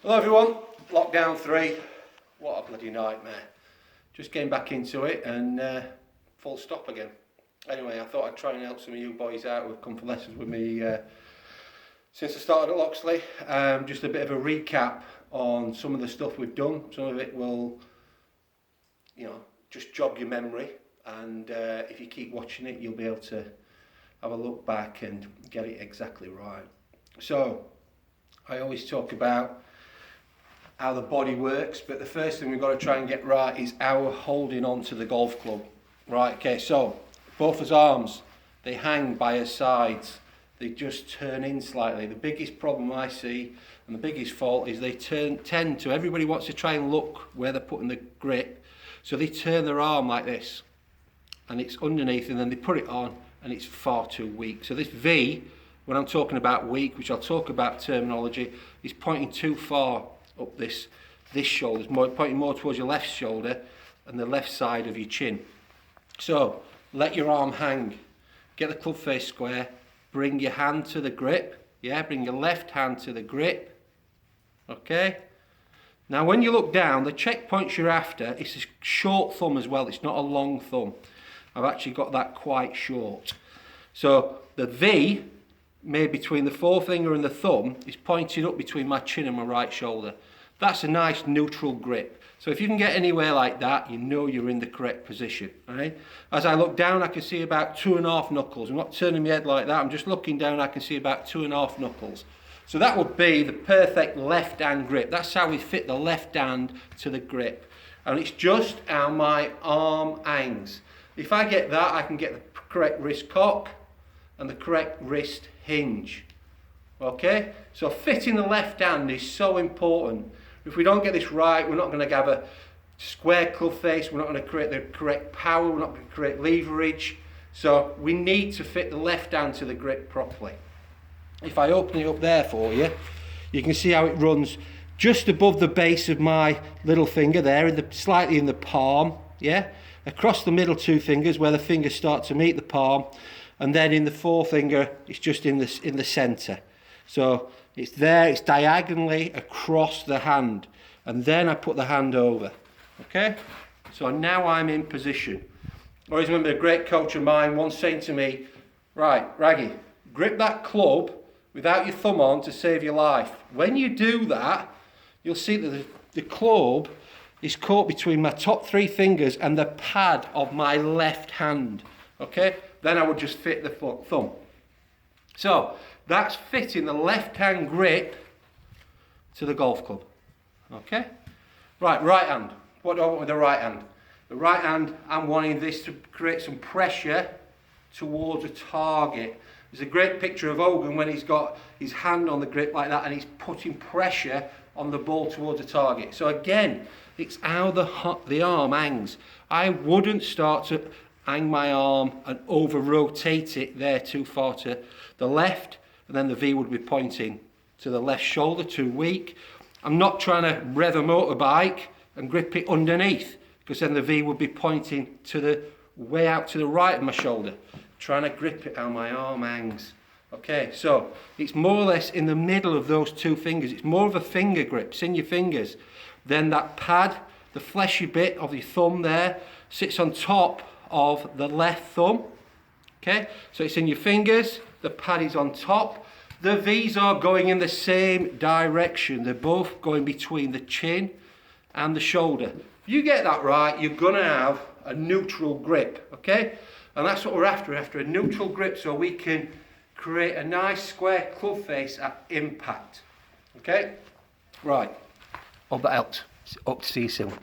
Hello everyone, lockdown 3, what a bloody nightmare. Just getting back into it and full stop again. Anyway, I thought I'd try and help some of you boys out who've come for lessons with me since I started at Loxley. Just a bit of a recap on some of the stuff we've done. Some of it will, just jog your memory, and if you keep watching it, you'll be able to have a look back and get it exactly right. So, I always talk about how the body works, but the first thing we've got to try and get right is our holding on to the golf club. Right, okay, so both his arms, they hang by his sides. They just turn in slightly. The biggest problem I see, and the biggest fault, is they tend to, everybody wants to try and look where they're putting the grip, so they turn their arm like this, and it's underneath, and then they put it on, and it's far too weak. So this V, when I'm talking about weak, which I'll talk about terminology, is pointing too far up this shoulder. It's pointing more towards your left shoulder and the left side of your chin. So let your arm hang, get the club face square, bring your hand to the grip, bring your left hand to the grip, okay? Now when you look down, the checkpoints you're after, it's a short thumb as well, it's not a long thumb. I've actually got that quite short. So the V, made between the forefinger and the thumb, is pointing up between my chin and my right shoulder. That's a nice neutral grip. So if you can get anywhere like that, you know you're in the correct position. Right? As I look down, I can see about 2.5 knuckles. I'm not turning my head like that, I'm just looking down, I can see about 2.5 knuckles. So that would be the perfect left hand grip. That's how we fit the left hand to the grip. And it's just how my arm hangs. If I get that, I can get the correct wrist cock and the correct wrist hinge. Okay, so fitting the left hand is so important. If we don't get this right, we're not going to have a square club face, we're not going to create the correct power, we're not going to create leverage. So we need to fit the left hand to the grip properly. If I open it up there for you, you can see how it runs just above the base of my little finger there, slightly in the palm, across the middle two fingers where the fingers start to meet the palm. And then in the forefinger, it's just in the center. So it's there, it's diagonally across the hand. And then I put the hand over. Okay? So now I'm in position. I always remember a great coach of mine once saying to me, right, Raggy, grip that club without your thumb on to save your life. When you do that, you'll see that the club is caught between my top 3 fingers and the pad of my left hand. Okay? Then I would just fit the thumb. So that's fitting the left hand grip to the golf club. Okay? Right hand. What do I want with the right hand? The right hand, I'm wanting this to create some pressure towards a target. There's a great picture of Hogan when he's got his hand on the grip like that and he's putting pressure on the ball towards a target. So again, it's how the arm hangs. I wouldn't start to hang my arm and over rotate it there too far to the left, and then the V would be pointing to the left shoulder, too weak. I'm not trying to rev a motorbike and grip it underneath, because then the V would be pointing to the way out to the right of my shoulder. Trying to grip it how my arm hangs. Okay, so it's more or less in the middle of those two fingers. It's more of a finger grip, it's in your fingers. Then that pad, the fleshy bit of your thumb there, sits on top of the left thumb. Okay, so it's in your fingers, the pad is on top. The V's are going in the same direction. They're both going between the chin and the shoulder. If you get that right, you're going to have a neutral grip, okay? And that's what we're after a neutral grip, so we can create a nice square club face at impact. Okay? Right. Hope that helped. Hope to see you soon.